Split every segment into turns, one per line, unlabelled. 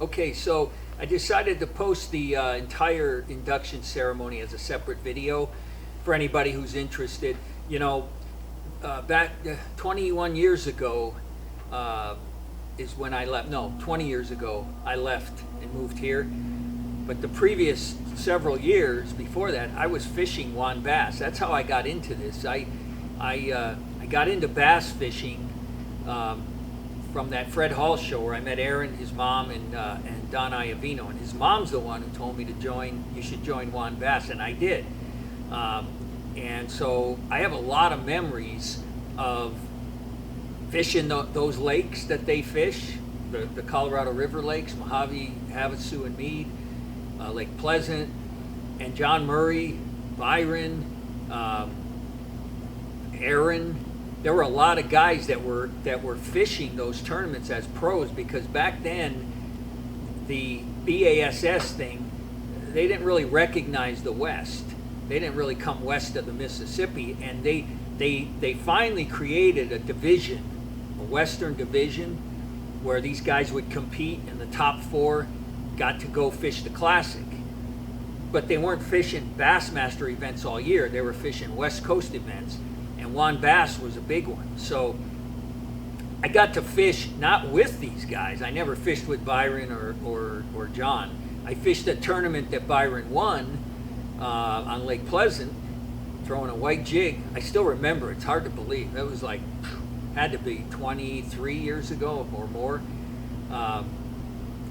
Okay, so I decided to post the entire induction ceremony as a separate video for anybody who's interested. You know, back 21 years ago is when I left. No, 20 years ago I left and moved here. But the previous several years before that, I was fishing WON bass. That's how I got into this. I got into bass fishing from that Fred Hall show where I met Aaron, his mom, and Donaho. And his mom's the one who told me to join. You should join WON Bass, and I did. And so I have a lot of memories of fishing those lakes that they fish, the Colorado River lakes, Mojave, Havasu, and Meade, Lake Pleasant, and John Murray, Byron, Aaron. There were a lot of guys that were fishing those tournaments as pros, because back then the BASS thing, they didn't really recognize the West. They didn't really come west of the Mississippi, and they finally created a division, a Western division, where these guys would compete, and the top 4 got to go fish the Classic. But they weren't fishing Bassmaster events all year. They were fishing West Coast events, and WON Bass was a big one. So I got to fish not with these guys. I never fished with Byron or John. I fished a tournament that Byron won on Lake Pleasant, throwing a white jig. I still remember. It's hard to believe. It was like, had to be 23 years ago or more.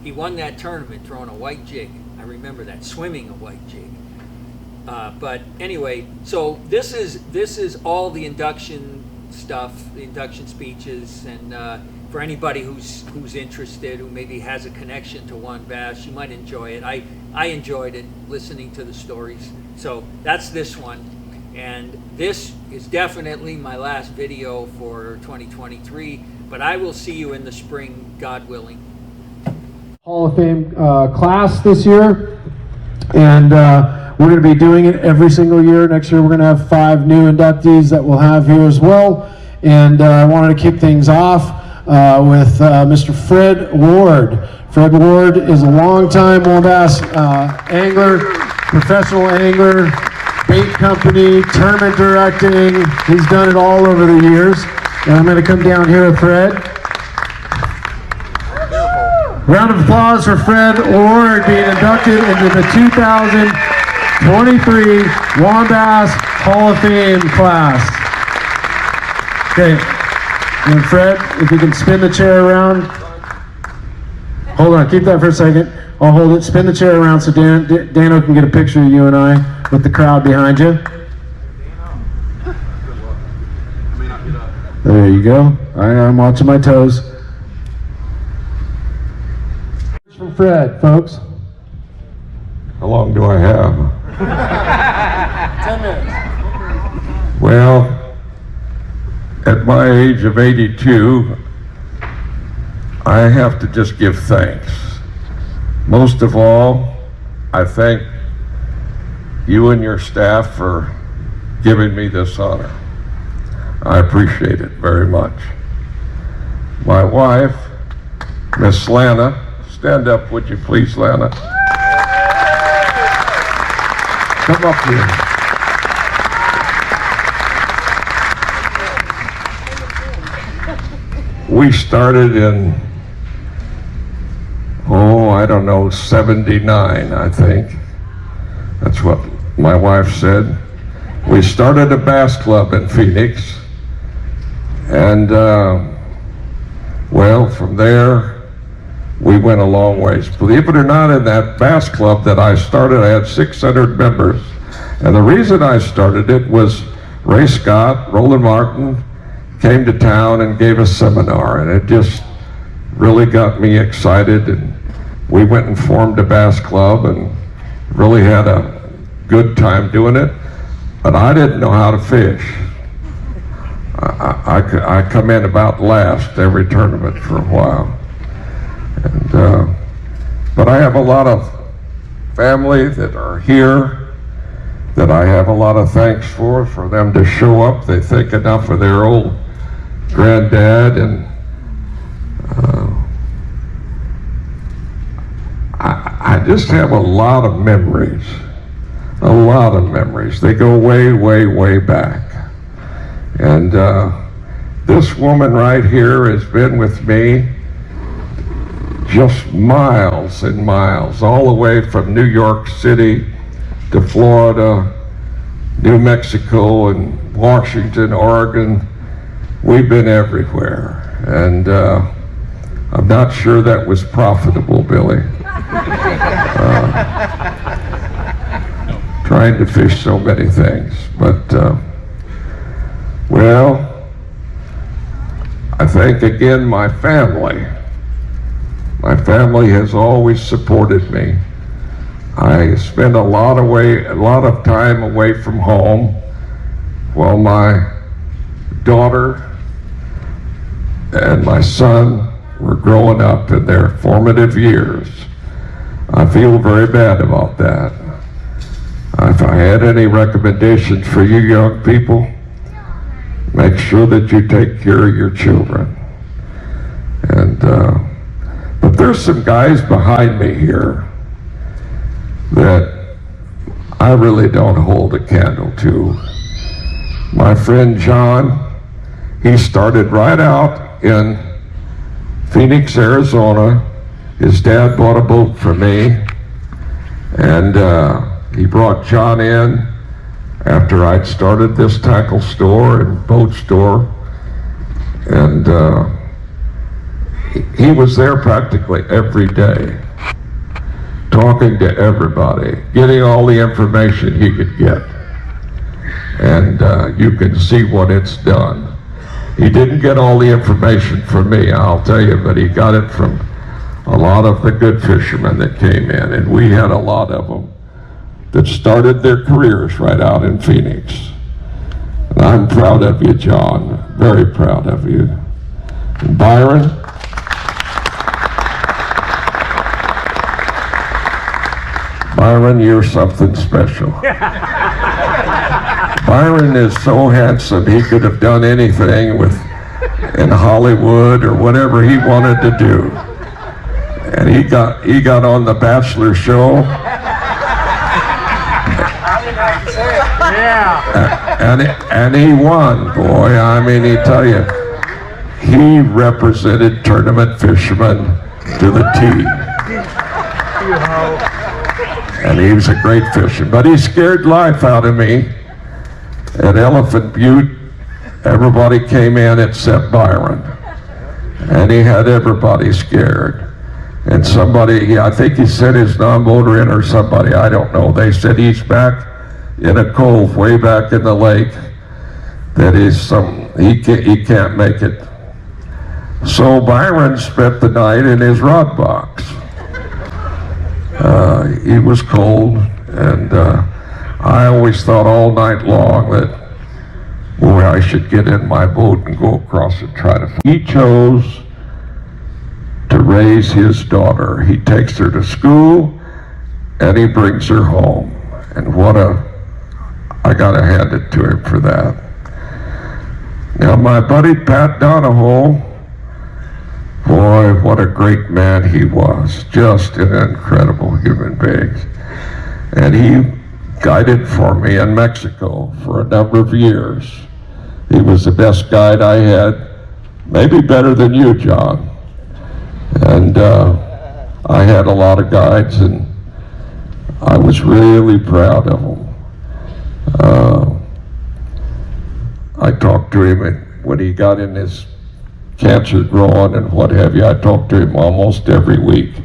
He won that tournament throwing a white jig. I remember that, swimming a white jig. But anyway, so this is all the induction stuff, the induction speeches, and for anybody who's interested, who maybe has a connection to WON Bass, you might enjoy it. I enjoyed it, listening to the stories. So that's this one, and this is definitely my last video for 2023. But I will see you in the spring, God willing.
Hall of Fame class this year, and we're going to be doing it every single year. Next year we're going to have 5 new inductees that we'll have here as well. And I wanted to kick things off with Mr. Fred Ward. Fred Ward is a longtime WON Bass angler, professional angler, bait company, tournament directing. He's done it all over the years. And I'm going to come down here with Fred. Round of applause for Fred Ward being inducted into the 2023 WON Bass Hall of Fame class. Okay, and Fred, if you can spin the chair around. Hold on, keep that for a second. I'll hold it, spin the chair around so Dano can get a picture of you and I with the crowd behind you. There you go. I'm watching my toes. From Fred, folks.
How long do I have?
10 minutes.
Well, at my age of 82, I have to just give thanks. Most of all, I thank you and your staff for giving me this honor. I appreciate it very much. My wife, Miss Lana, stand up, would you please, Lana? Come up here. We started in, I don't know, 79, I think. That's what my wife said. We started a bass club in Phoenix. And, well, from there, we went a long ways. Believe it or not, in that bass club that I started, I had 600 members. And the reason I started it was Ray Scott, Roland Martin, came to town and gave a seminar, and it just really got me excited. And we went and formed a bass club and really had a good time doing it. But I didn't know how to fish. I come in about last every tournament for a while. And, but I have a lot of family that are here that I have a lot of thanks for them to show up. They think enough of their old granddad, and just have a lot of memories. A lot of memories. They go way, way, way back. And this woman right here has been with me just miles and miles, all the way from New York City to Florida, New Mexico, and Washington, Oregon. We've been everywhere. And I'm not sure that was profitable, Billy. Trying to fish so many things. But, well, I thank again my family. My family has always supported me. I spend a lot of time away from home while my daughter and my son were growing up in their formative years. I feel very bad about that. If I had any recommendations for you young people, make sure that you take care of your children. And but there's some guys behind me here that I really don't hold a candle to. My friend John, he started right out in Phoenix, Arizona. His dad bought a boat for me, and he brought John in after I'd started this tackle store and boat store, and he was there practically every day, talking to everybody, getting all the information he could get. And you can see what it's done. He didn't get all the information from me, I'll tell you, but he got it from a lot of the good fishermen that came in, and we had a lot of them that started their careers right out in Phoenix. And I'm proud of you, John, very proud of you. And Byron, you're something special. Byron is so handsome, he could have done anything in Hollywood or whatever he wanted to do. And he got on the Bachelor show. And he won, boy. I mean, he tell you, he represented tournament fishermen to the T. And he was a great fisher, but he scared life out of me. At Elephant Butte, everybody came in except Byron, and he had everybody scared. And somebody, I think he sent his non-boater in, or somebody, I don't know. They said he's back in a cove way back in the lake. That is he can't make it. So Byron spent the night in his rod box. He was cold, and I always thought all night long that, boy, I should get in my boat and go across and try to. He chose to raise his daughter. He takes her to school, and he brings her home. And I gotta hand it to him for that. Now, my buddy Pat Donaho, boy, what a great man he was. Just an incredible human being. And he guided for me in Mexico for a number of years. He was the best guide I had, maybe better than you, John. And I had a lot of guides, and I was really proud of them. I talked to him when he got in his cancer growing and what have you. I talked to him almost every week.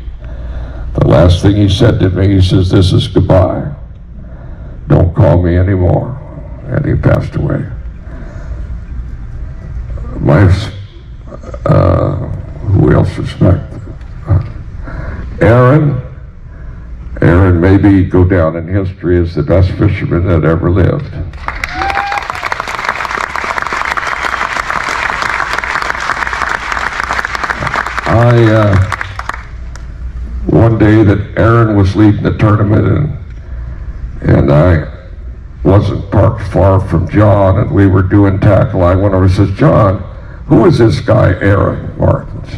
The last thing he said to me, he says, "This is goodbye. Don't call me anymore." And he passed away. Who else respect? Aaron maybe go down in history as the best fisherman that ever lived. One day that Aaron was leading the tournament, and I wasn't parked far from John, and we were doing tackle. I went over and says, "John, who is this guy Aaron Martens?"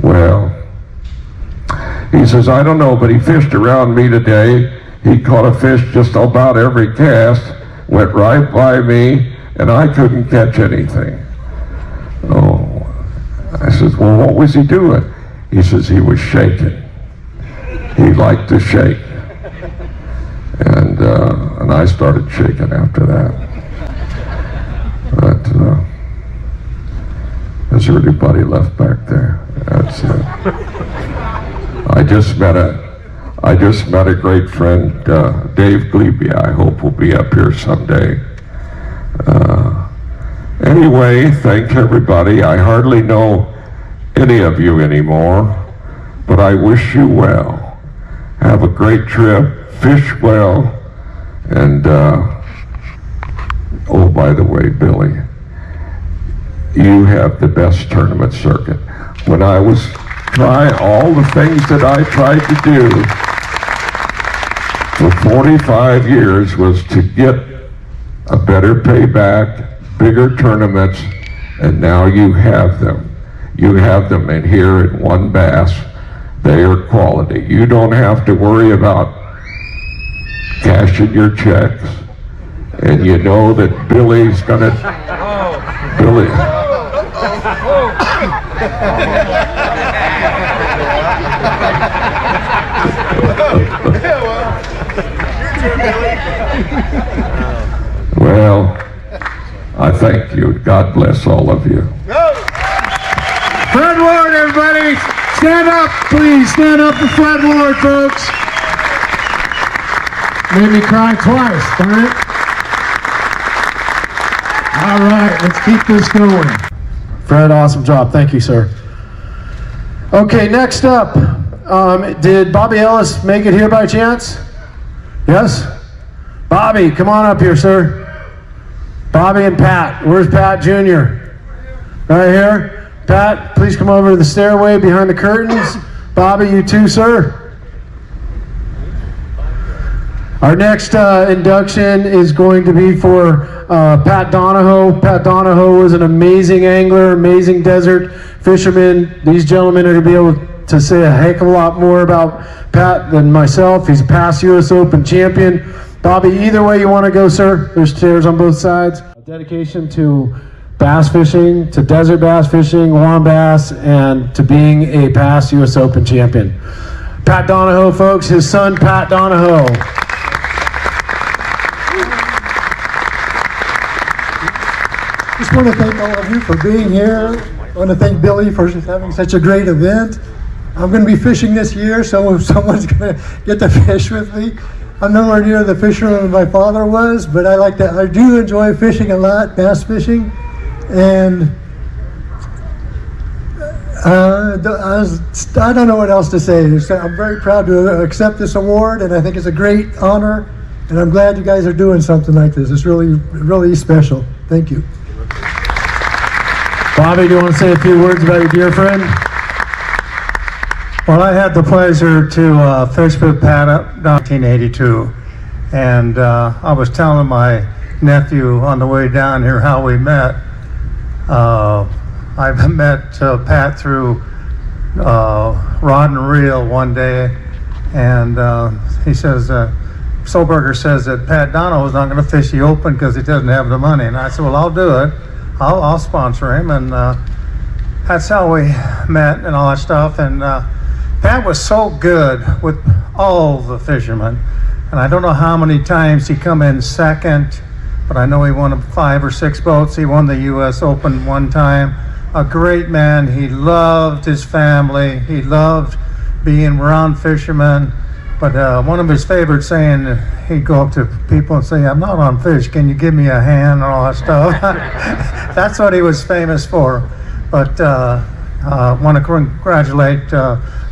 Well, he He says, I don't know, but he fished around me today. He caught a fish just about every cast, went right by me, and I couldn't catch anything. Oh, I says, well, what was he doing? He says, he was shaking. He liked to shake. And I started shaking after that. But is there anybody left back there? That's it. I just met a great friend, Dave Glebe. I hope will be up here someday. Anyway, thank everybody. I hardly know any of you anymore, but I wish you well. Have a great trip, fish well, and oh, by the way, Billy, you have the best tournament circuit. When I was trying all the things that I tried to do for 45 years was to get a better payback, bigger tournaments, and now you have them. You have them in here at WON Bass. They are quality. You don't have to worry about cashing your checks. And you know that Billy's gonna, Billy. Well, I thank you. God bless all of you.
Fred Ward, everybody, stand up, please. Stand up for Fred Ward, folks. Made me cry twice, darn it. All right, let's keep this going. Fred, awesome job. Thank you, sir. Okay, next up, did Bobby Ellis make it here by chance? Yes? Bobby, come on up here, sir. Bobby and Pat. Where's Pat Jr.? Right here. Pat, please come over to the stairway behind the curtains. Bobby, you too, sir. Our next induction is going to be for Pat Donaho. Pat Donaho was an amazing angler, amazing desert fisherman. These gentlemen are going to be able to say a heck of a lot more about Pat than myself. He's a past U.S. Open champion. Bobby, either way you want to go, sir. There's chairs on both sides. A dedication to bass fishing, to desert bass fishing, WON Bass, and to being a past U.S. Open champion. Pat Donaho, folks, his son, Pat Donaho.
Just want to thank all of you for being here. I want to thank Billy for having such a great event. I'm going to be fishing this year, so someone's going to get to fish with me. I'm nowhere near the fisherman my father was, but I do enjoy fishing a lot, bass fishing, and I don't know what else to say. I'm very proud to accept this award, and I think it's a great honor, and I'm glad you guys are doing something like this. It's really, really special. Thank you.
Bobby, do you want to say a few words about your dear friend?
Well, I had the pleasure to fish with Pat in 1982, and I was telling my nephew on the way down here how we met. I met Pat through Rod and Reel one day, and he says, Solberger says that Pat Donaho is not going to fish the Open because he doesn't have the money. And I said, well, I'll do it. I'll sponsor him. And that's how we met and all that stuff. And Pat was so good with all the fishermen. And I don't know how many times he come in second, but I know he won 5 or 6 boats. He won the U.S. Open one time. A great man. He loved his family. He loved being around fishermen. But one of his favorite saying, he'd go up to people and say, I'm not on fish, can you give me a hand and all that stuff? That's what he was famous for. But I want to congratulate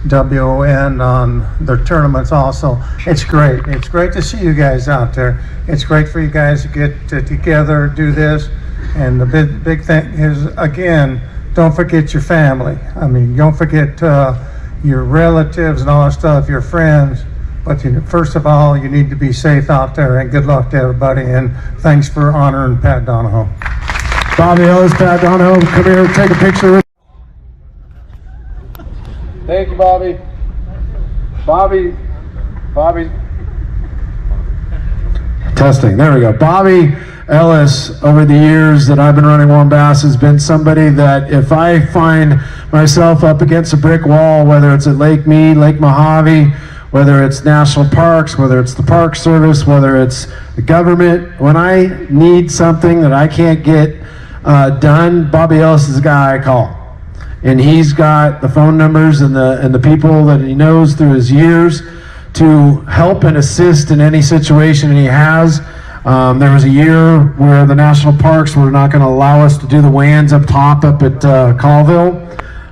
WON on their tournaments also. It's great. It's great to see you guys out there. It's great for you guys to get together, do this. And the big thing is, again, don't forget your family. I mean, don't forget your relatives and all that stuff, your friends. But first of all, you need to be safe out there, and good luck to everybody, and thanks for honoring Pat Donaho.
Bobby Ellis, Pat Donaho, come here, take a picture with. Thank you, Bobby. Bobby. Testing. There we go. Bobby Ellis, over the years that I've been running WON Bass, has been somebody that if I find myself up against a brick wall, whether it's at Lake Mead, Lake Mojave, whether it's national parks, whether it's the Park Service, whether it's the government, when I need something that I can't get done, Bobby Ellis is the guy I call. And he's got the phone numbers and the people that he knows through his years to help and assist in any situation, and he has. There was a year where the national parks were not going to allow us to do the WANs up top up at Colville,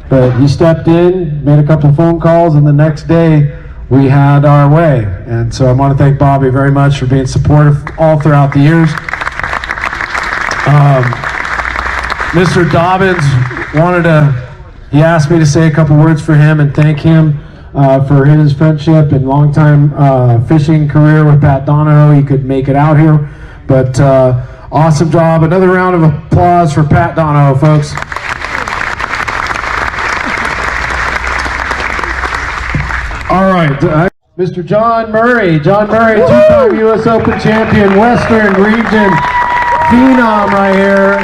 but he stepped in, made a couple of phone calls, and the next day we had our way. And so I want to thank Bobby very much for being supportive all throughout the years. Mr. Dobbins he asked me to say a couple words for him and thank him for his friendship and longtime fishing career with Pat Donaho. He could make it out here, but awesome job. Another round of applause for Pat Donaho, folks. All right, Mr. John Murray. John Murray, two-time U.S. Open champion, Western region phenom right here.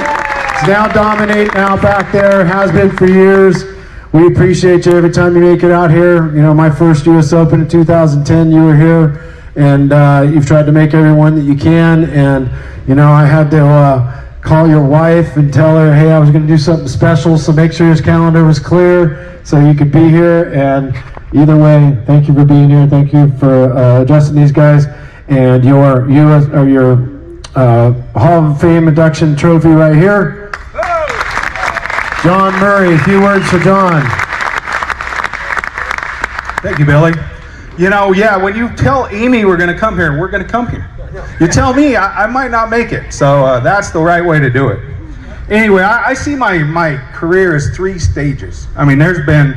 He's now dominating out back there, has been for years. We appreciate you every time you make it out here. You know, my first U.S. Open in 2010, you were here, and you've tried to make every one that you can. And, you know, I had to call your wife and tell her, hey, I was going to do something special, so make sure his calendar was clear so you could be here. And either way, thank you for being here. Thank you for addressing these guys. And your U.S. or your Hall of Fame induction trophy right here. John Murray, a few words for John.
Thank you, Billy. You know, yeah, when you tell Amy we're going to come here, we're going to come here. You tell me, I might not make it. So that's the right way to do it. Anyway, I see my career as 3 stages. I mean, there's been,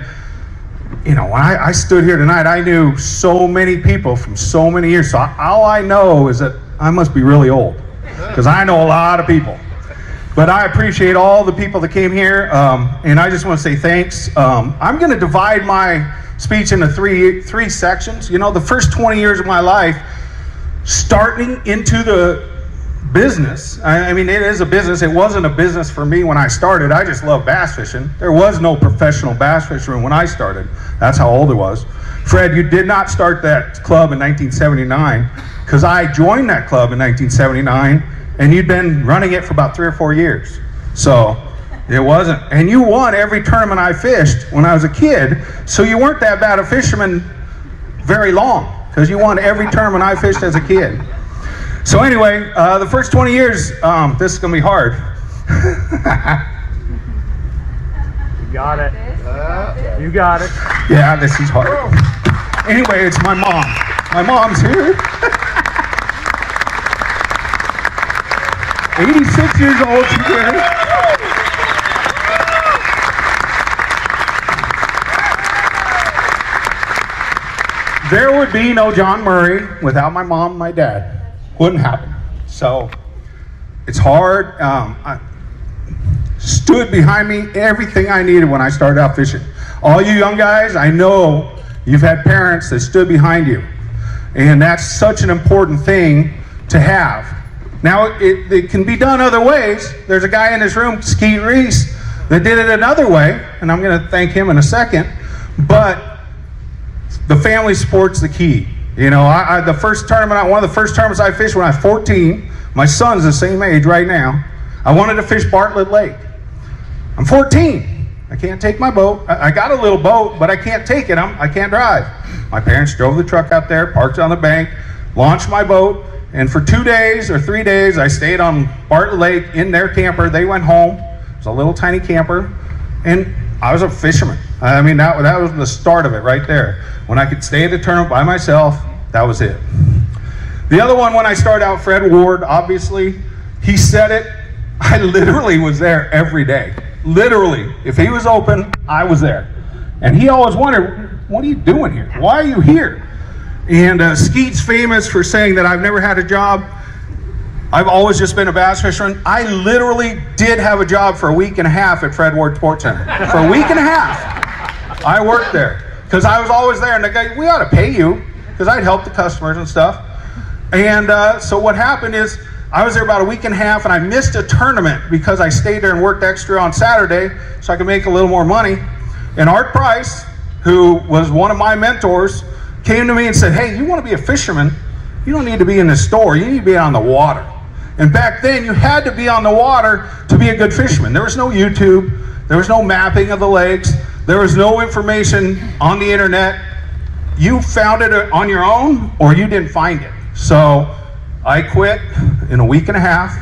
you know, when I stood here tonight, I knew so many people from so many years. So all I know is that I must be really old, because I know a lot of people. But I appreciate all the people that came here, and I just want to say thanks. I'm going to divide my speech into three sections. You know, the first 20 years of my life, starting into the business. I mean, it is a business. It wasn't a business for me when I started. I just love bass fishing. There was no professional bass fisherman when I started. That's how old it was. Fred, you did not start that club in 1979, because I joined that club in 1979. And you'd been running it for about 3 or 4 years. So it wasn't, and you won every tournament I fished when I was a kid, so you weren't that bad a fisherman very long, because you won every tournament I fished as a kid. So anyway, the first 20 years, this is gonna be hard.
You got it. You got it.
Yeah, this is hard. Anyway, it's my mom. My mom's here. 86 years old, she's here. There would be no John Murray without my mom and my dad. Wouldn't happen. So it's hard. I stood behind me everything I needed when I started out fishing. All you young guys, I know you've had parents that stood behind you. And that's such an important thing to have. Now, it can be done other ways. There's a guy in this room, Skeet Reese, that did it another way, and I'm going to thank him in a second. But the family support's the key. You know, one of the first tournaments I fished when I was 14, my son's the same age right now. I wanted to fish Bartlett Lake. I'm 14. I can't take my boat. I got a little boat, but I can't take it. I can't drive. My parents drove the truck out there, parked on the bank, launched my boat. And for 2 days or 3 days, I stayed on Bartlett Lake in their camper. They went home. It was a little tiny camper. And I was a fisherman. I mean, that was the start of it right there. When I could stay at the tournament by myself, that was it. The other one, when I started out, Fred Ward, obviously, he said it. I literally was there every day. Literally. If he was open, I was there. And he always wondered, what are you doing here? Why are you here? And Skeet's famous for saying that I've never had a job. I've always just been a bass fisherman. I literally did have a job for a week and a half at Fred Ward Sports Center. For a week and a half, I worked there. because I was always there, and the guy, we ought to pay you, because I'd help the customers and stuff. And so what happened is, I was there about a week and a half, and I missed a tournament because I stayed there and worked extra on Saturday so I could make a little more money. And Art Price, who was one of my mentors, came to me and said, hey, you want to be a fisherman? You don't need to be in the store, you need to be on the water. And back then, you had to be on the water to be a good fisherman. There was no YouTube, there was no mapping of the lakes, there was no information on the internet. You found it on your own, or you didn't find it. So I quit in a week and a half,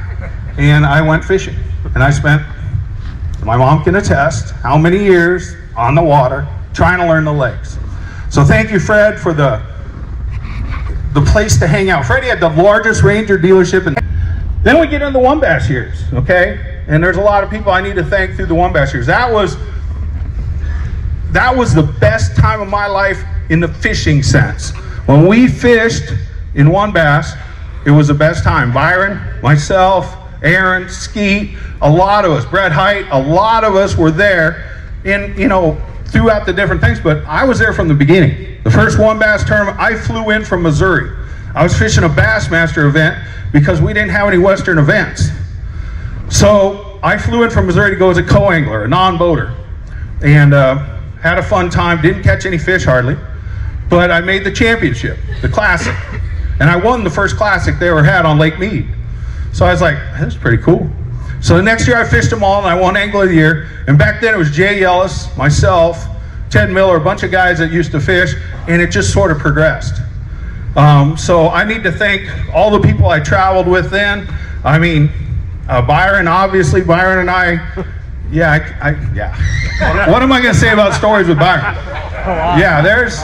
and I went fishing. And I spent, my mom can attest, how many years on the water trying to learn the lakes. So thank you, Fred, for the place to hang out. Freddie had the largest Ranger dealership. And then we get into the WON Bass years, okay? And there's a lot of people I need to thank through the WON Bass years. That was the best time of my life in the fishing sense. When we fished in WON Bass, it was the best time. Byron, myself, Aaron, Skeet, a lot of us, Brett Height, a lot of us were there in, throughout the different things, but I was there from the beginning. The first WON Bass tournament, I flew in from Missouri. I was fishing a Bassmaster event because we didn't have any Western events. So I flew in from Missouri to go as a co-angler, a non-boater, and had a fun time, didn't catch any fish hardly, but I made the championship, the classic. And I won the first classic they ever had on Lake Mead. So I was like, that's pretty cool. So the next year I fished them all and I won Angler of the Year. And back then it was Jay Ellis, myself, Ted Miller, a bunch of guys that used to fish, and it just sort of progressed. So I need to thank all the people I traveled with then. I mean, Byron, obviously, Byron and I. What am I going to say about stories with Byron? Yeah, there's,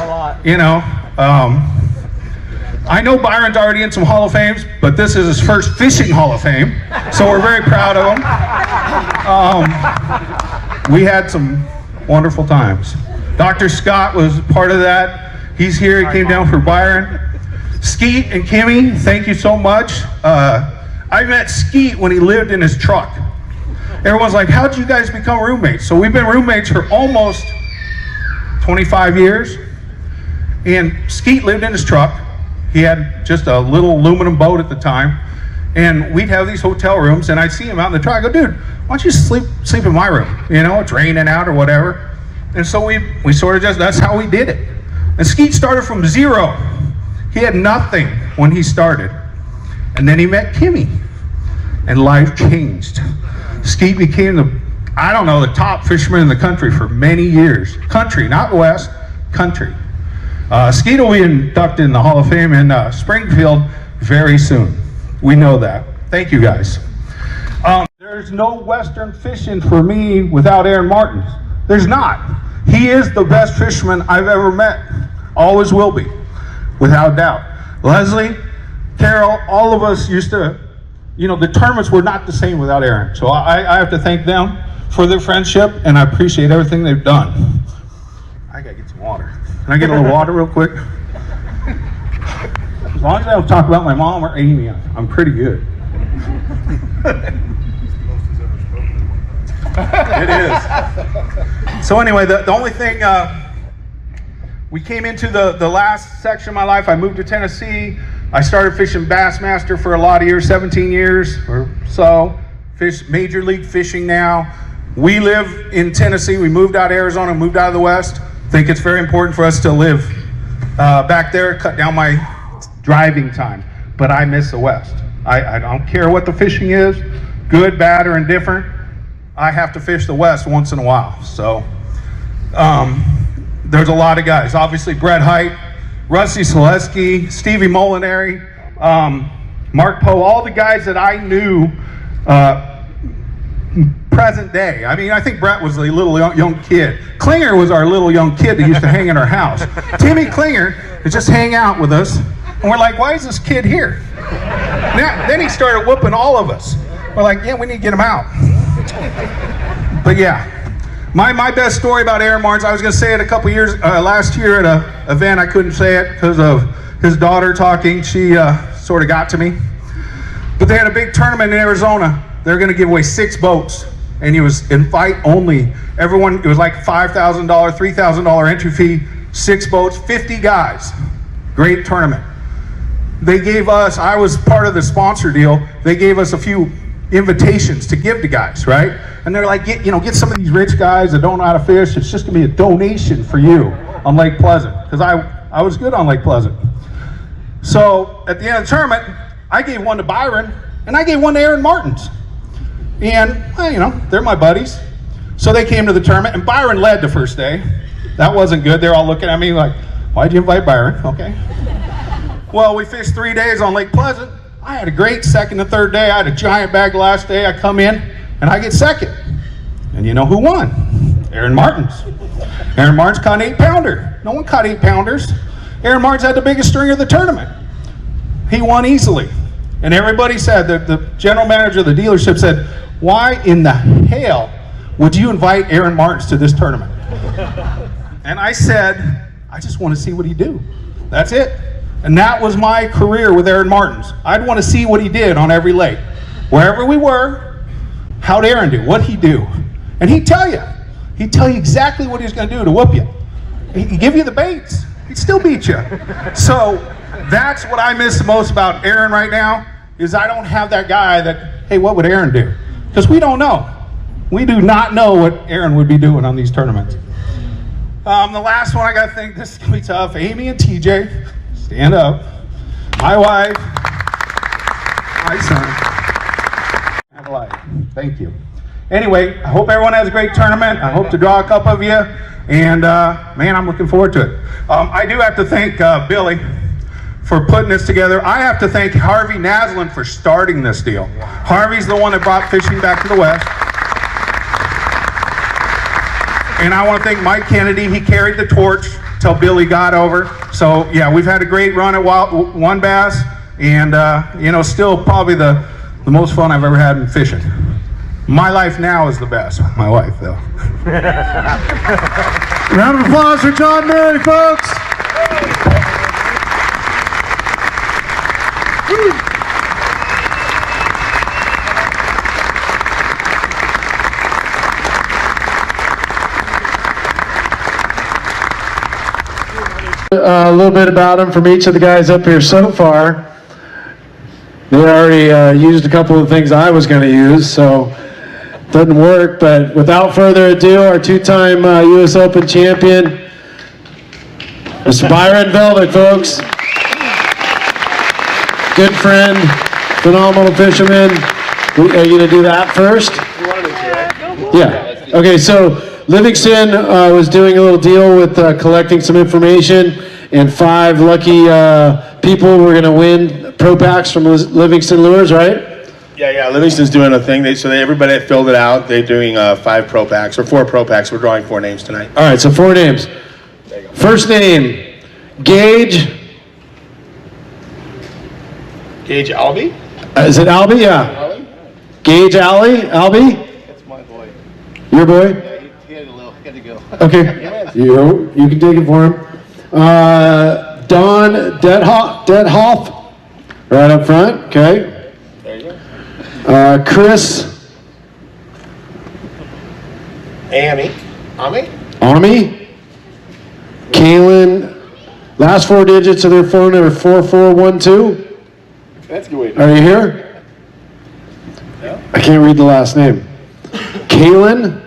I know Byron's already in some Hall of Fames, but this is his first fishing Hall of Fame, so we're very proud of him. We had some wonderful times. Dr. Scott was part of that. He's here, he came down for Byron. Skeet and Kimmy, thank you so much. I met Skeet when he lived in his truck. Everyone's like, how'd you guys become roommates? So we've been roommates for almost 25 years. And Skeet lived in his truck. He had just a little aluminum boat at the time. And we'd have these hotel rooms, and I'd see him out in the truck. I go, dude, why don't you sleep in my room? It's raining out or whatever. And so we sort of that's how we did it. And Skeet started from zero. He had nothing when he started. And then he met Kimmy, and life changed. Skeet became the top fisherman in the country for many years. Country, not West, country. Skeet will be inducted in the Hall of Fame in Springfield very soon. We know that. Thank you, guys. There's no Western fishing for me without Aaron Martens. There's not. He is the best fisherman I've ever met. Always will be, without doubt. Leslie, Carol, all of us used to, the tournaments were not the same without Aaron. So I have to thank them for their friendship, and I appreciate everything they've done. I gotta get some water. Can I get a little water real quick? As long as I don't talk about my mom or Amy, I'm pretty good. It is. So anyway, the only thing, we came into the last section of my life. I moved to Tennessee. I started fishing Bassmaster for a lot of years, 17 years or so. Fish major league fishing now. We live in Tennessee. We moved out of Arizona, moved out of the West. I think it's very important for us to live back there, cut down my driving time. But I miss the West. I don't care what the fishing is, good, bad, or indifferent. I have to fish the West once in a while. So there's a lot of guys. Obviously, Brett Height, Rusty Selesky, Stevie Molinari, Mark Poe, all the guys that I knew present day. I mean, I think Brett was a little young kid. Klinger was our little young kid that used to hang in our house. Timmy Klinger would just hang out with us, and we're like, why is this kid here? Then he started whooping all of us. We're like, yeah, we need to get him out. But yeah, my best story about Aaron Martens, I was going to say it a couple years, last year at an event. I couldn't say it because of his daughter talking. She sort of got to me. But they had a big tournament in Arizona. They were going to give away 6 boats, and it was invite only. Everyone, it was like $5,000, $3,000 entry fee. 6 boats, 50 guys. Great tournament. They gave us, I was part of the sponsor deal, they gave us a few invitations to give to guys, right? And they're like, get some of these rich guys that don't know how to fish, it's just gonna be a donation for you on Lake Pleasant, because I was good on Lake Pleasant. So at the end of the tournament, I gave one to Byron, and I gave one to Aaron Martens. And, well, they're my buddies. So they came to the tournament, and Byron led the first day. That wasn't good. They're all looking at me like, why'd you invite Byron? Okay. Well, we fished 3 days on Lake Pleasant. I had a great second and third day. I had a giant bag the last day. I come in, and I get second. And you know who won? Aaron Martens. Aaron Martens caught an 8-pounder. No one caught 8-pounders. Aaron Martens had the biggest string of the tournament. He won easily. And everybody said, the general manager of the dealership said, why in the hell would you invite Aaron Martens to this tournament? And I said, I just want to see what he do. That's it. And that was my career with Aaron Martens. I'd want to see what he did on every lake. Wherever we were, how'd Aaron do? What'd he do? And he'd tell you. He'd tell you exactly what he was going to do to whoop you. He'd give you the baits. He'd still beat you. So that's what I miss the most about Aaron right now, is I don't have that guy that, hey, what would Aaron do? Because we don't know. We do not know what Aaron would be doing on these tournaments. The last one, I got to think, this is going to be tough. Amy and TJ, stand up. My wife, my son. Have a life. Thank you. Anyway, I hope everyone has a great tournament. I hope to draw a couple of you. And, man, I'm looking forward to it. I do have to thank Billy for putting this together. I have to thank Harvey Naslin for starting this deal. Harvey's the one that brought fishing back to the West. And I want to thank Mike Kennedy. He carried the torch till Billy got over. So, yeah, we've had a great run at WON Bass. And, still probably the most fun I've ever had in fishing. My life now is the best. My wife, though.
Round of applause for John Murray, folks. A little bit about them from each of the guys up here so far. They already used a couple of things I was going to use, so it doesn't work. But without further ado, our two-time U.S. Open champion, Mr. Byron Velvick, folks. Good friend, phenomenal fisherman. Are you going to do that first? Yeah. Okay, so Livingston was doing a little deal with collecting some information, and 5 lucky people were going to win pro packs from Livingston Lures, right?
Yeah. Livingston's doing a thing. Everybody that filled it out, they're doing 5 pro packs or 4 pro packs. We're drawing 4 names tonight.
All right, so 4 names. First name, Gage.
Gage Albee?
Is it Albee? Yeah.
Albee?
Gage Albee?
That's my boy.
Your boy?
Yeah, he had to go.
Okay. You can take it for him. Don Donaho, right up front. Okay.
There you go.
Chris.
Ami.
Kaylin. Last 4 digits of their phone number 4412.
That's a good way to do
Are you here?
No.
I can't read the last name. Kaylin?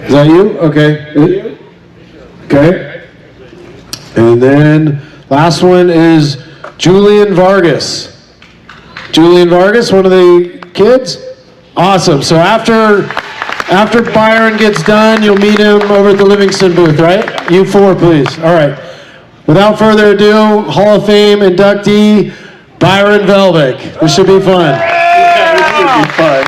Is that you? Okay. Okay. And then last one is Julian Vargas. Julian Vargas, one of the kids? Awesome. So after Byron gets done, you'll meet him over at the Livingston booth, right? You 4, please. All right. Without further ado, Hall of Fame inductee, Byron Velvick. This should be fun.
This should be fun.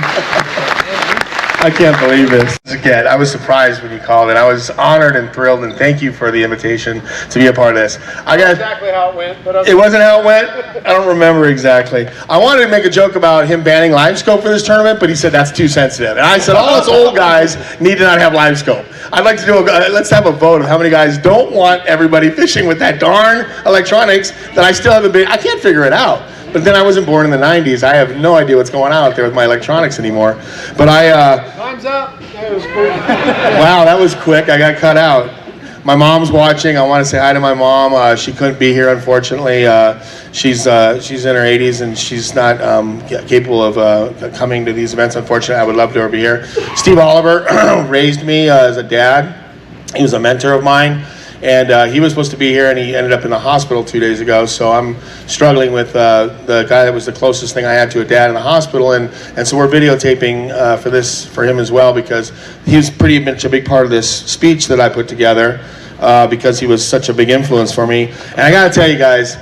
I can't believe this. Again, I was surprised when you called it. I was honored and thrilled, and thank you for the invitation to be a part of this.
Exactly how it went, but
it wasn't how it went? I don't remember exactly. I wanted to make a joke about him banning live scope for this tournament, but he said that's too sensitive. And I said, all us old guys need to not have live scope. I'd like to do let's have a vote of how many guys don't want everybody fishing with that darn electronics that I still haven't been, I can't figure it out. But then I wasn't born in the 90s. I have no idea what's going on out there with my electronics anymore. But
time's up. That was quick.
Wow, that was quick. I got cut out. My mom's watching. I want to say hi to my mom. She couldn't be here, unfortunately. She's in her 80s and she's not capable of coming to these events. Unfortunately, I would love to have her be here. Steve Oliver raised me as a dad. He was a mentor of mine. And he was supposed to be here, and he ended up in the hospital 2 days ago. So I'm struggling with the guy that was the closest thing I had to a dad in the hospital, and so we're videotaping for him as well, because he was pretty much a big part of this speech that I put together, because he was such a big influence for me. And I got to tell you guys,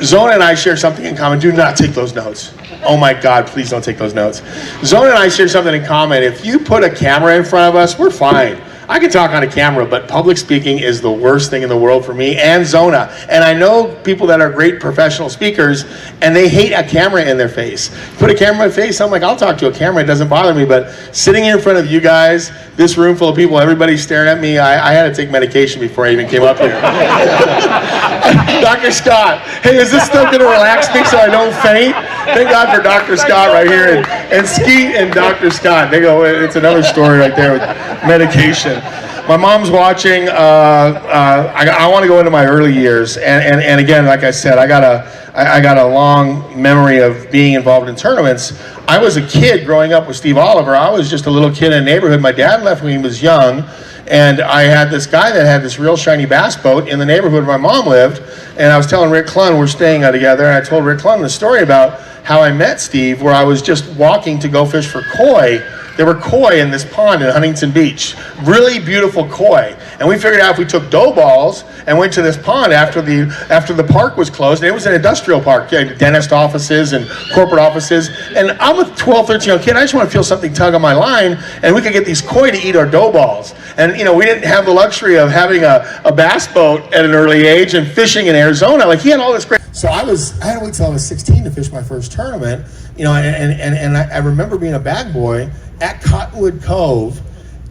Zona and I share something in common. Do not take those notes. Oh my God, please don't take those notes. Zona and I share something in common. If you put a camera in front of us, we're fine. I can talk on a camera, but public speaking is the worst thing in the world for me and Zona. And I know people that are great professional speakers, and they hate a camera in their face. Put a camera in my face, I'm like, I'll talk to a camera, it doesn't bother me. But sitting here in front of you guys, this room full of people, everybody's staring at me, I had to take medication before I even came up here. Dr. Scott, hey, is this stuff going to relax me so I don't faint? Thank God for Dr. Scott right here, and Skeet and Dr. Scott. They go, it's another story right there with medication. My mom's watching. I want to go into my early years, and again, like I said, I got a long memory of being involved in tournaments. I was a kid growing up with Steve Oliver. I was just a little kid in a neighborhood. My dad left when he was young, and I had this guy that had this real shiny bass boat in the neighborhood where my mom lived. And I was telling Rick Clunn, we're staying together, and I told Rick Clunn the story about how I met Steve, where I was just walking to go fish for koi. There were koi in this pond in Huntington Beach, really beautiful koi. And we figured out if we took dough balls and went to this pond after the park was closed, and it was an industrial park, dentist offices and corporate offices. And I'm a 12, 13-year-old kid, I just want to feel something tug on my line, and we could get these koi to eat our dough balls. And you know, we didn't have the luxury of having a bass boat at an early age and fishing in Arizona. Like, he had all this great. So I had to wait till I was 16 to fish my first tournament, you know, and I remember being a bag boy at Cottonwood Cove,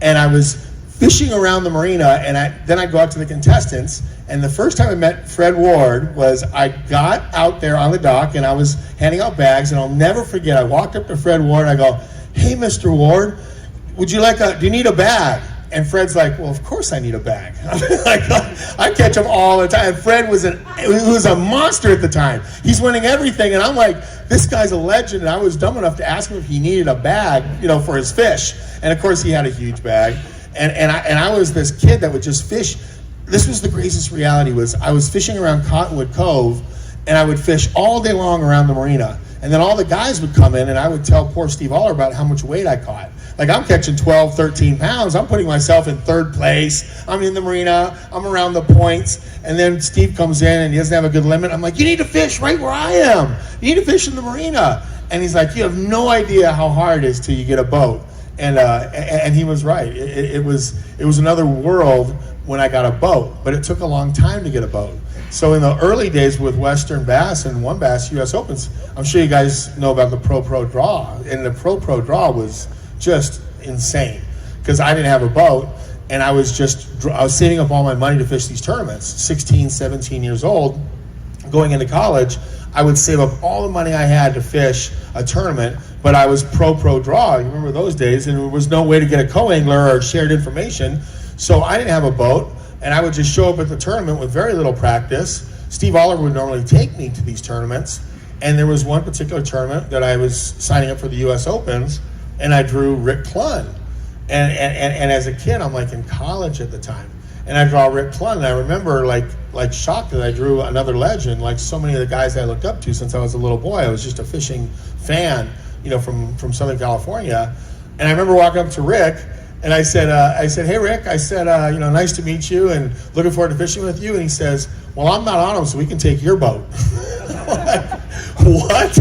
and I was fishing around the marina, and then I'd go out to the contestants, and the first time I met Fred Ward was I got out there on the dock, and I was handing out bags, and I'll never forget, I walked up to Fred Ward, and I go, hey, Mr. Ward, do you need a bag? And Fred's like, well, of course I need a bag. I catch him all the time. Fred was a monster at the time. He's winning everything, and I'm like, this guy's a legend. And I was dumb enough to ask him if he needed a bag, you know, for his fish. And of course, he had a huge bag. And I was this kid that would just fish. This was the craziest reality. Was I was fishing around Cottonwood Cove, and I would fish all day long around the marina. And then all the guys would come in, and I would tell poor Steve Aller about how much weight I caught. Like, I'm catching 12, 13 pounds. I'm putting myself in third place. I'm in the marina. I'm around the points. And then Steve comes in, and he doesn't have a good limit. I'm like, you need to fish right where I am. You need to fish in the marina. And he's like, you have no idea how hard it is till you get a boat. And he was right. It was another world when I got a boat. But it took a long time to get a boat. So in the early days with Western Bass and WON Bass US Opens, I'm sure you guys know about the Pro Draw. And the Pro Draw was just insane, because I didn't have a boat, and I was saving up all my money to fish these tournaments. 16, 17 years old, going into college, I would save up all the money I had to fish a tournament, but I was Pro Draw. You remember those days, and there was no way to get a co-angler or shared information, so I didn't have a boat, and I would just show up at the tournament with very little practice. Steve Oliver would normally take me to these tournaments, and there was one particular tournament that I was signing up for the US Opens, and I drew Rick Clunn. And as a kid, I'm like in college at the time, and I draw Rick Clunn, and I remember like shocked that I drew another legend, like so many of the guys I looked up to since I was a little boy. I was just a fishing fan, you know, from Southern California. And I remember walking up to Rick, and I said, hey Rick, I said, you know, nice to meet you, and looking forward to fishing with you. And he says, well, I'm not on them, so we can take your boat. What?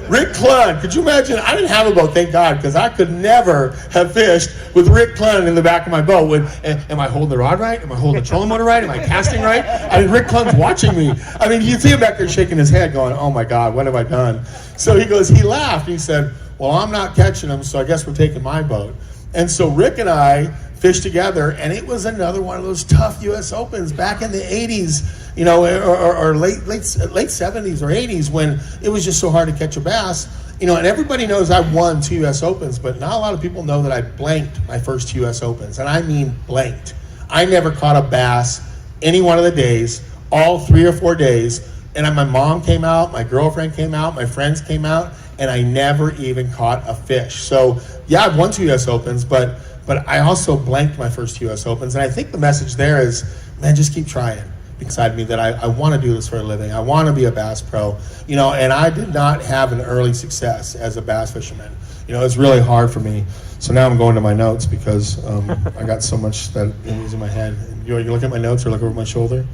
Rick Clunn, could you imagine? I didn't have a boat, thank God, because I could never have fished with Rick Clunn in the back of my boat. Am I holding the rod right? Am I holding the trolling motor right? Am I casting right? I mean, Rick Clunn's watching me. I mean, you see him back there shaking his head going, oh my God, what have I done? So he laughed. He said, well, I'm not catching them, so I guess we're taking my boat. And so Rick and I fished together, and it was another one of those tough US Opens back in the 80s, you know, or late 70s or 80s, when it was just so hard to catch a bass. You know, and everybody knows I won 2 US Opens, but not a lot of people know that I blanked my first 2 US Opens, and I mean blanked. I never caught a bass any one of the days, all 3 or 4 days. And my mom came out, my girlfriend came out, my friends came out, and I never even caught a fish. So yeah, I've won 2 U.S. Opens, but I also blanked my first U.S. Opens. And I think the message there is, man, just keep trying. Inside me that I want to do this for a living. I want to be a bass pro, you know, and I did not have an early success as a bass fisherman. You know, it's really hard for me. So now I'm going to my notes because I got so much that is in my head. You look at my notes or look over my shoulder?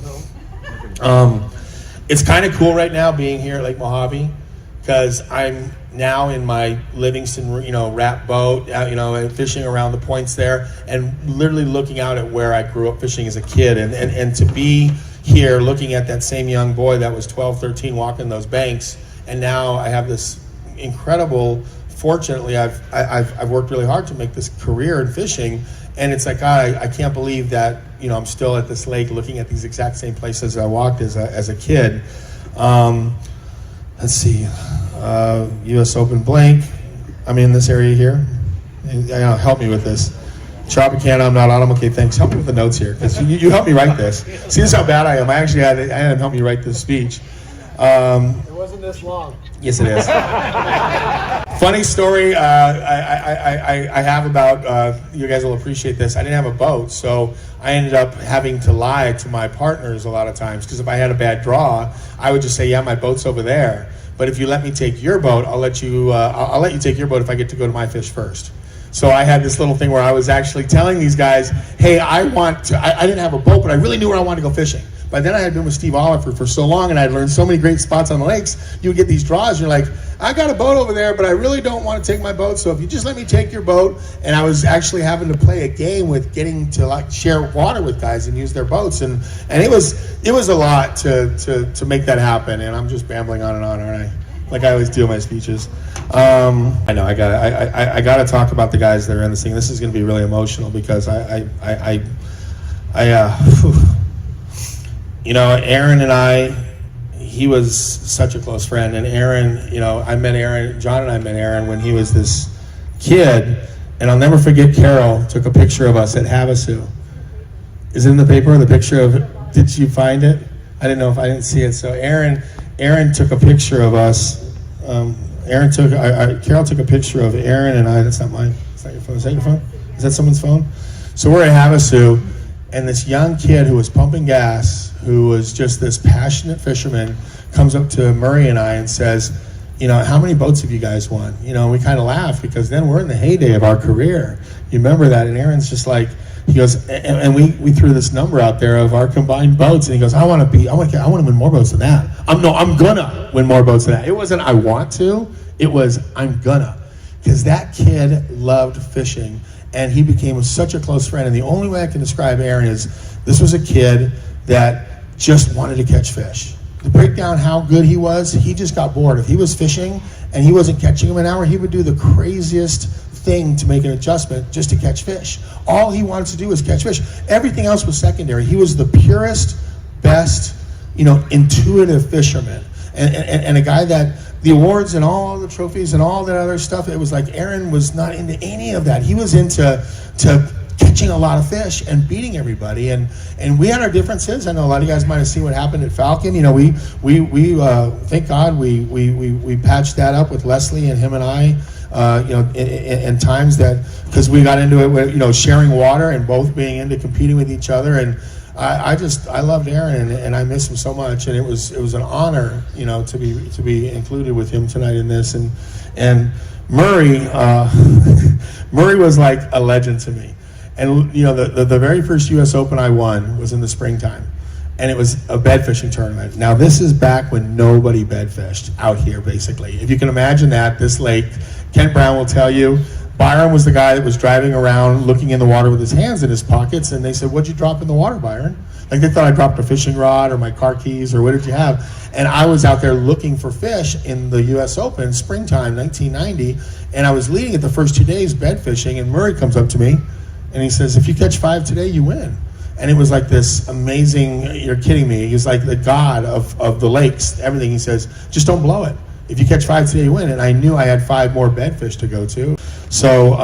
No. It's kind of cool right now being here at Lake Mojave because I'm now in my Livingston, you know, wrap boat, you know, and fishing around the points there and literally looking out at where I grew up fishing as a kid and to be here looking at that same young boy that was 12, 13 walking those banks, and now I have this incredible, fortunately I've worked really hard to make this career in fishing, and it's like, God, I can't believe that, you know, I'm still at this lake looking at these exact same places I walked as a kid. Let's see, U.S. Open blank. I'm in this area here. Help me with this. Tropicana, I'm not on them. Okay, thanks. Help me with the notes here, because you helped me write this. See, this is how bad I am. I actually had him help me write this speech.
It wasn't this long.
Yes, it is. Funny story I have about, you guys will appreciate this. I didn't have a boat, so I ended up having to lie to my partners a lot of times, because if I had a bad draw, I would just say, yeah, my boat's over there. But if you let me take your boat, I'll let you take your boat if I get to go to my fish first. So I had this little thing where I was actually telling these guys, hey, I didn't have a boat, but I really knew where I wanted to go fishing. By then I had been with Steve Oliver for so long, and I had learned so many great spots on the lakes. You would get these draws, and you're like, I got a boat over there, but I really don't want to take my boat, so if you just let me take your boat. And I was actually having to play a game with getting to like share water with guys and use their boats, and it was a lot to make that happen. And I'm just babbling on and on, aren't I? Like I always do in my speeches. I know I got to talk about the guys that are in this thing. This is going to be really emotional because you know, Aaron and I, he was such a close friend. And Aaron, you know, John and I met Aaron when he was this kid. And I'll never forget, Carol took a picture of us at Havasu. Is it in the paper, the picture of, did you find it? I didn't see it. So Aaron took a picture of us. Carol took a picture of Aaron and I. That's not mine. It's not your phone. Is that your phone? Is that someone's phone? So we're at Havasu, and this young kid who was pumping gas, who was just this passionate fisherman, comes up to Murray and I and says, you know, how many boats have you guys won? You know, we kind of laugh because then we're in the heyday of our career. You remember that? And Aaron's just like, he goes, and we threw this number out there of our combined boats, and he goes, I want to win more boats than that. I'm gonna win more boats than that. It wasn't I want to, it was I'm gonna, because that kid loved fishing, and he became such a close friend. And the only way I can describe Aaron is this was a kid that just wanted to catch fish. To break down how good he was, he just got bored. If he was fishing and he wasn't catching them an hour, he would do the craziest thing to make an adjustment just to catch fish. All he wanted to do was catch fish. Everything else was secondary. He was the purest, best, you know, intuitive fisherman. And a guy that the awards and all the trophies and all that other stuff, it was like Aaron was not into any of that. He was into catching a lot of fish and beating everybody. And we had our differences. I know a lot of you guys might have seen what happened at Falcon. You know, we thank God we patched that up with Leslie and him and I. You know, in times that, because we got into it with, you know, sharing water and both being into competing with each other. And I loved Aaron, and I miss him so much. And it was an honor, you know, to be included with him tonight in this. And Murray, Murray was like a legend to me. And you know, the very first U.S. Open I won was in the springtime. And it was a bed fishing tournament. Now this is back when nobody bed fished out here, basically. If you can imagine that, this lake, Kent Brown will tell you, Byron was the guy that was driving around looking in the water with his hands in his pockets, and they said, what'd you drop in the water, Byron? Like they thought I dropped a fishing rod or my car keys or what did you have? And I was out there looking for fish in the U.S. Open, springtime, 1990, and I was leading it the first 2 days bed fishing, and Murray comes up to me, and he says, if you catch 5 today, you win. And it was like this amazing, you're kidding me. He's like the god of the lakes, everything. He says, just don't blow it. If you catch 5 today, you win. And I knew I had 5 more bedfish to go to. So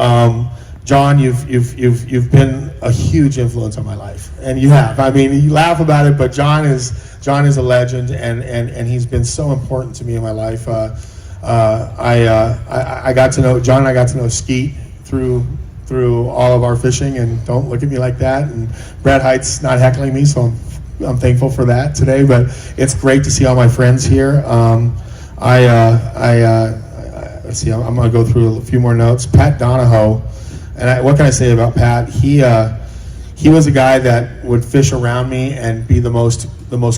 John, you've been a huge influence on my life, and you have. I mean, you laugh about it, but John is a legend, and he's been so important to me in my life. I got to know John, and I got to know Skeet through all of our fishing, and don't look at me like that. And Brad Height's not heckling me, so I'm thankful for that today. But it's great to see all my friends here. Let's see, I'm going to go through a few more notes. Pat Donaho, and what can I say about Pat? He was a guy that would fish around me and be the most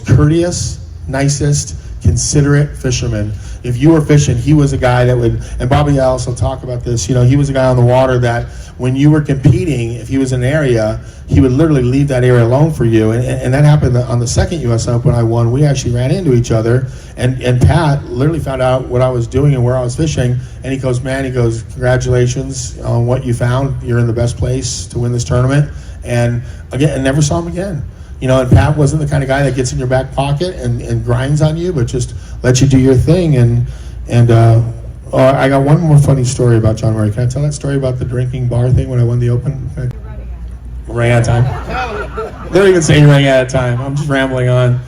courteous, nicest, considerate fisherman. If you were fishing, he was a guy that would, and Bobby Ellis will talk about this, you know, he was a guy on the water that when you were competing, if he was in an area, he would literally leave that area alone for you. And that happened on the second U.S. Open I won. We actually ran into each other, and Pat literally found out what I was doing and where I was fishing, and he goes, congratulations on what you found. You're in the best place to win this tournament. And again, I never saw him again. You know, and Pat wasn't the kind of guy that gets in your back pocket and grinds on you, but just lets you do your thing. And I got one more funny story about John Murray. Can I tell that story about the drinking bar thing when I won the Open? Ran out of time. They don't even say you're running out of time. I'm just rambling on.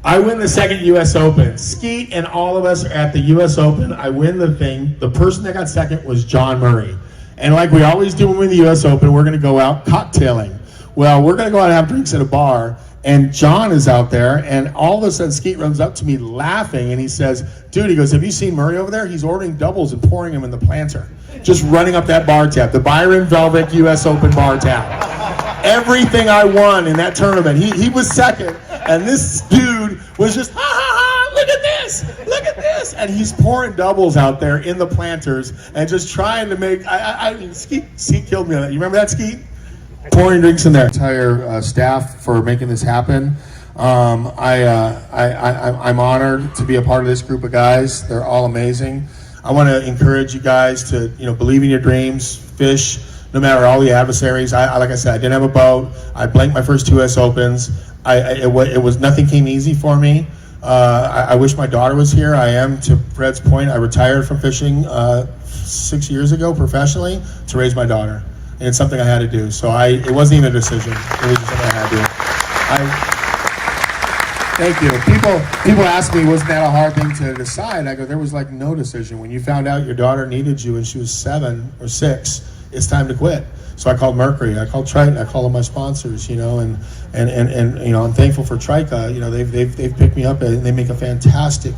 I win the second U.S. Open. Skeet and all of us are at the U.S. Open. I win the thing. The person that got second was John Murray. And like we always do when we win the U.S. Open, we're going to go out cocktailing. Well, we're going to go out and have drinks at a bar, and John is out there, and all of a sudden Skeet runs up to me laughing, and he says, dude, he goes, have you seen Murray over there? He's ordering doubles and pouring them in the planter. Just running up that bar tab, the Byron Velvick U.S. Open bar tab. Everything I won in that tournament, he was second, and this dude was just, ha ha ha, look at this, and he's pouring doubles out there in the planters, and just trying to make, I mean, Skeet killed me on that. You remember that, Skeet? Pouring drinks in there. Entire staff for making this happen. I'm honored to be a part of this group of guys. They're all amazing. I want to encourage you guys to, believe in your dreams, fish, no matter all the adversaries. Like I said, I didn't have a boat. I blanked my first 2 U.S. Opens. It was nothing came easy for me. I wish my daughter was here. I am, to Fred's point, I retired from fishing 6 years ago professionally to raise my daughter. And it's something I had to do. So it wasn't even a decision. It was just something I had to do. Thank you. People ask me, wasn't that a hard thing to decide? I go, there was like no decision. When you found out your daughter needed you and she was 7 or 6, it's time to quit. So I called Mercury, I called Triton, I called all my sponsors, and I'm thankful for Trica. They've picked me up and they make a fantastic,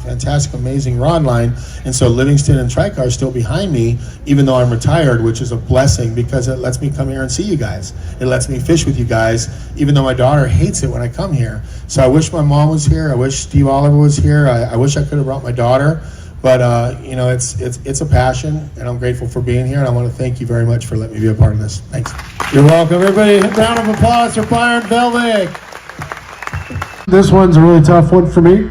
amazing rod line. And so Livingston and Trica are still behind me, even though I'm retired, which is a blessing because it lets me come here and see you guys. It lets me fish with you guys, even though my daughter hates it when I come here. So I wish my mom was here. I wish Steve Oliver was here. I wish I could have brought my daughter. But it's a passion, and I'm grateful for being here, and I want to thank you very much for letting me be a part of this. Thanks.
You're welcome, everybody. A round of applause for Byron Velvick. This one's a really tough one for me.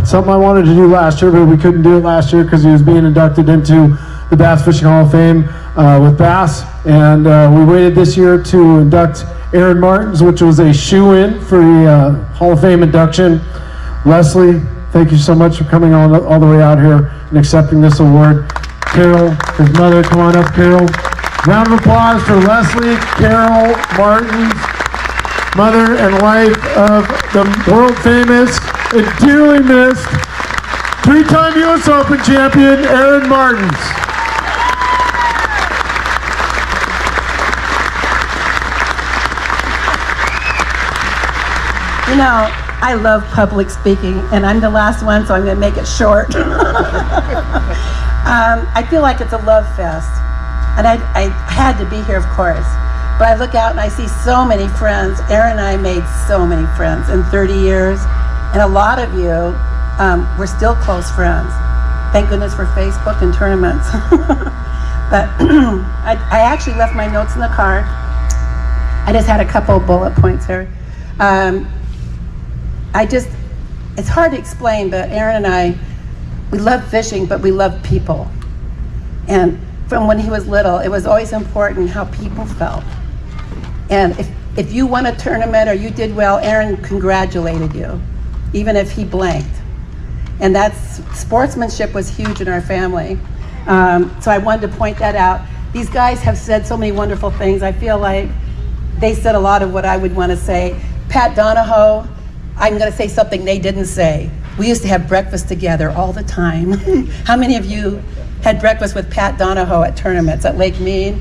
Something I wanted to do last year, but we couldn't do it last year because he was being inducted into the Bass Fishing Hall of Fame with Bass, and we waited this year to induct Aaron Martens, which was a shoe-in for the Hall of Fame induction. Leslie, thank you so much for coming all the way out here and accepting this award. Carol, his mother, come on up, Carol. Round of applause for Leslie Carol Martens, mother and wife of the world famous and dearly missed 3-time U.S. Open champion, Aaron Martens.
I love public speaking, and I'm the last one, so I'm going to make it short. I feel like it's a love fest, and I had to be here, of course. But I look out and I see so many friends. Aaron and I made so many friends in 30 years, and a lot of you, we're still close friends. Thank goodness for Facebook and tournaments. But I actually left my notes in the car. I just had a couple of bullet points here. It's hard to explain, but Aaron and I, we love fishing, but we love people. And from when he was little, it was always important how people felt. And if you won a tournament or you did well, Aaron congratulated you, even if he blanked. And sportsmanship was huge in our family. So I wanted to point that out. These guys have said so many wonderful things. I feel like they said a lot of what I would want to say. Pat Donaho, I'm going to say something they didn't say. We used to have breakfast together all the time. How many of you had breakfast with Pat Donaho at tournaments at Lake Mead?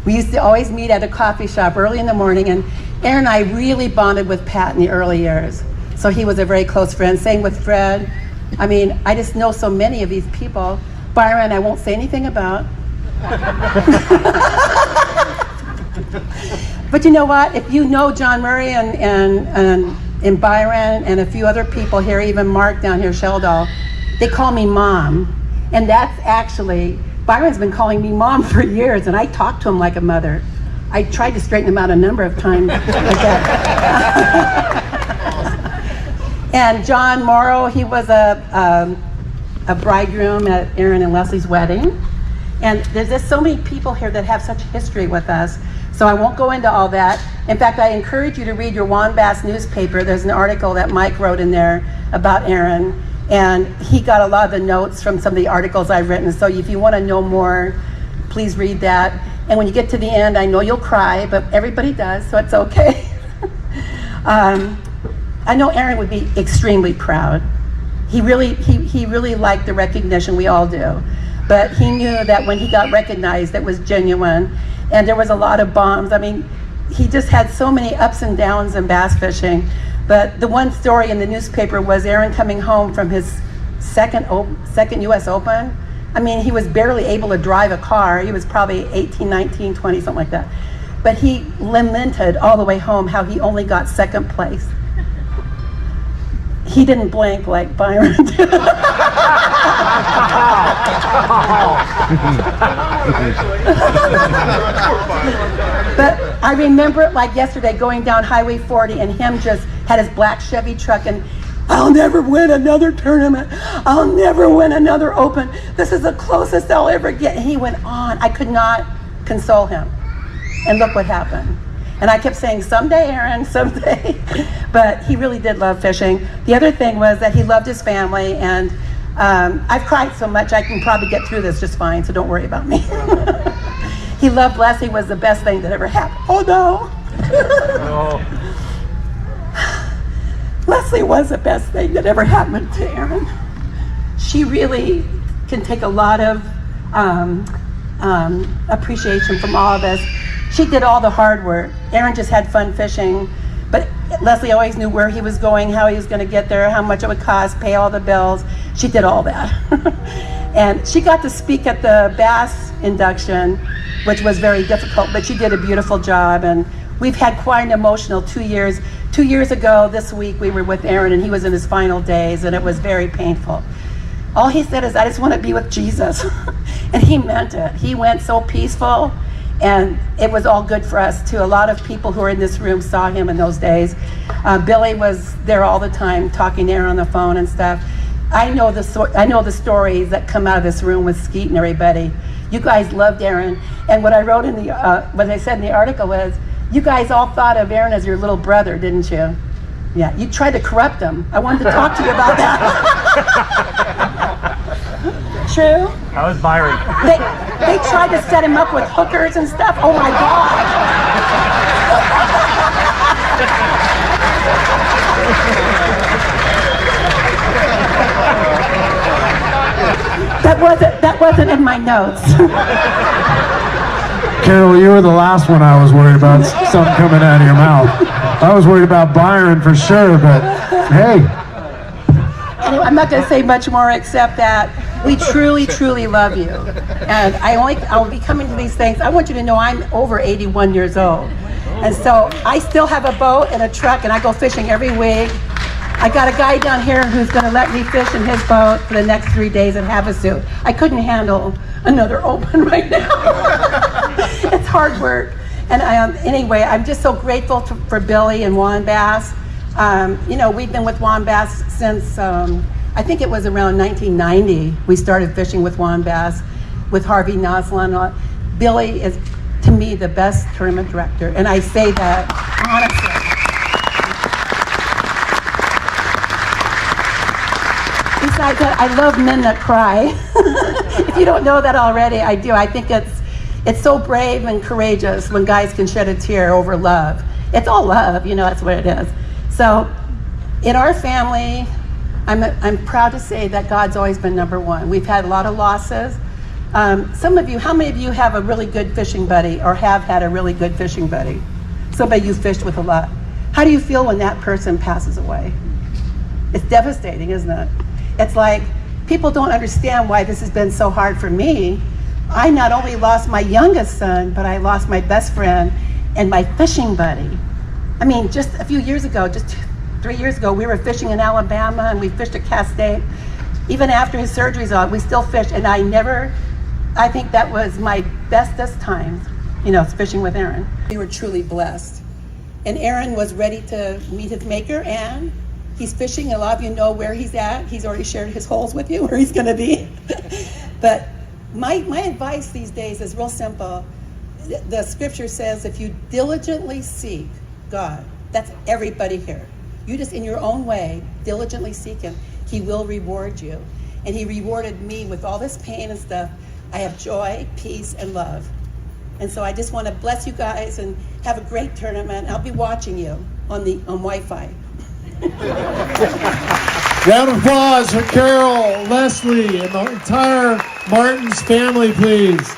We used to always meet at a coffee shop early in the morning, and Aaron and I really bonded with Pat in the early years. So he was a very close friend. Same with Fred. I mean, I just know so many of these people. Byron, I won't say anything about. But you know what? If you know John Murray and Byron and a few other people here, even Mark down here, Sheldall, they call me Mom. And that's actually, Byron's been calling me Mom for years, and I talk to him like a mother. I tried to straighten him out a number of times like that. And John Morrow, he was a bridegroom at Aaron and Leslie's wedding. And there's just so many people here that have such history with us. So I won't go into all that. In fact, I encourage you to read your WON Bass newspaper. There's an article that Mike wrote in there about Aaron. And he got a lot of the notes from some of the articles I've written. So if you want to know more, please read that. And when you get to the end, I know you'll cry, but everybody does, so it's okay. I know Aaron would be extremely proud. He really liked the recognition, we all do. But he knew that when he got recognized, it was genuine. And there was a lot of bombs. I mean, he just had so many ups and downs in bass fishing. But the one story in the newspaper was Aaron coming home from his second U.S. Open. I mean, he was barely able to drive a car. He was probably 18, 19, 20, something like that. But he lamented all the way home how he only got second place. He didn't blink like Byron did. But I remember it like yesterday, going down Highway 40 and him just had his black Chevy truck and, I'll never win another tournament. I'll never win another Open. This is the closest I'll ever get. And he went on. I could not console him. And look what happened. And I kept saying, someday, Aaron, someday. But he really did love fishing. The other thing was that he loved his family. And I've cried so much, I can probably get through this just fine, so don't worry about me. He loved Leslie, was the best thing that ever happened. Oh, no. Leslie was the best thing that ever happened to Aaron. She really can take a lot of appreciation from all of us. She did all the hard work. Aaron just had fun fishing, but Leslie always knew where he was going, how he was going to get there, how much it would cost, pay all the bills. She did all that. And she got to speak at the bass induction, which was very difficult, but she did a beautiful job. And we've had quite an emotional 2 years. 2 years ago, this week, we were with Aaron, and he was in his final days, and it was very painful. All he said is, I just want to be with Jesus. And he meant it. He went so peaceful, and it was all good for us, too. A lot of people who are in this room saw him in those days. Billy was there all the time, talking to Aaron on the phone and stuff. I know the stories that come out of this room with Skeet and everybody. You guys loved Aaron. And what I wrote in the, what I said in the article was, you guys all thought of Aaron as your little brother, didn't you? Yeah, you tried to corrupt him. I wanted to talk to you about that. True?
That was Byron.
They tried to set him up with hookers and stuff. Oh my God. That wasn't in my notes.
Carol, you were the last one I was worried about something coming out of your mouth. I was worried about Byron for sure, but hey.
Anyway, I'm not going to say much more except that we truly, truly love you. And I'll be coming to these things. I want you to know I'm over 81 years old. And so I still have a boat and a truck, and I go fishing every week. I got a guy down here who's going to let me fish in his boat for the next 3 days at Havasu. I couldn't handle another Open right now. It's hard work. And anyway, I'm just so grateful for Billy and WON Bass. You know, we've been with WON Bass since, I think it was around 1990. We started fishing with WON Bass with Harvey Noslin. Billy is, to me, the best tournament director. And I say that honestly. Besides that, I love men that cry. If you don't know that already, I do. I think it's It's so brave and courageous when guys can shed a tear over love. It's all love, you know, that's what it is. So in our family, I'm proud to say that God's always been number one. We've had a lot of losses. Some of you, how many of you have a really good fishing buddy or have had a really good fishing buddy? Somebody you fished with a lot. How do you feel when that person passes away? It's devastating, isn't it? It's like, people don't understand why this has been so hard for me. I not only lost my youngest son, but I lost my best friend and my fishing buddy. I mean, just a few years ago, just 3 years ago, we were fishing in Alabama and we fished at Castaic. Even after his surgery's on, we still fished, and I think that was my bestest time, you know, fishing with Aaron. We were truly blessed. And Aaron was ready to meet his maker, and he's fishing. A lot of you know where he's at. He's already shared his holes with you, where he's gonna be. But my advice these days is real simple. The scripture says, if you diligently seek God, that's everybody here. You just, in your own way, diligently seek him. He will reward you. And he rewarded me with all this pain and stuff. I have joy, peace, and love. And so I just want to bless you guys and have a great tournament. I'll be watching you on Wi-Fi.
Round of applause for Carol, Leslie, and the entire Martens family, please.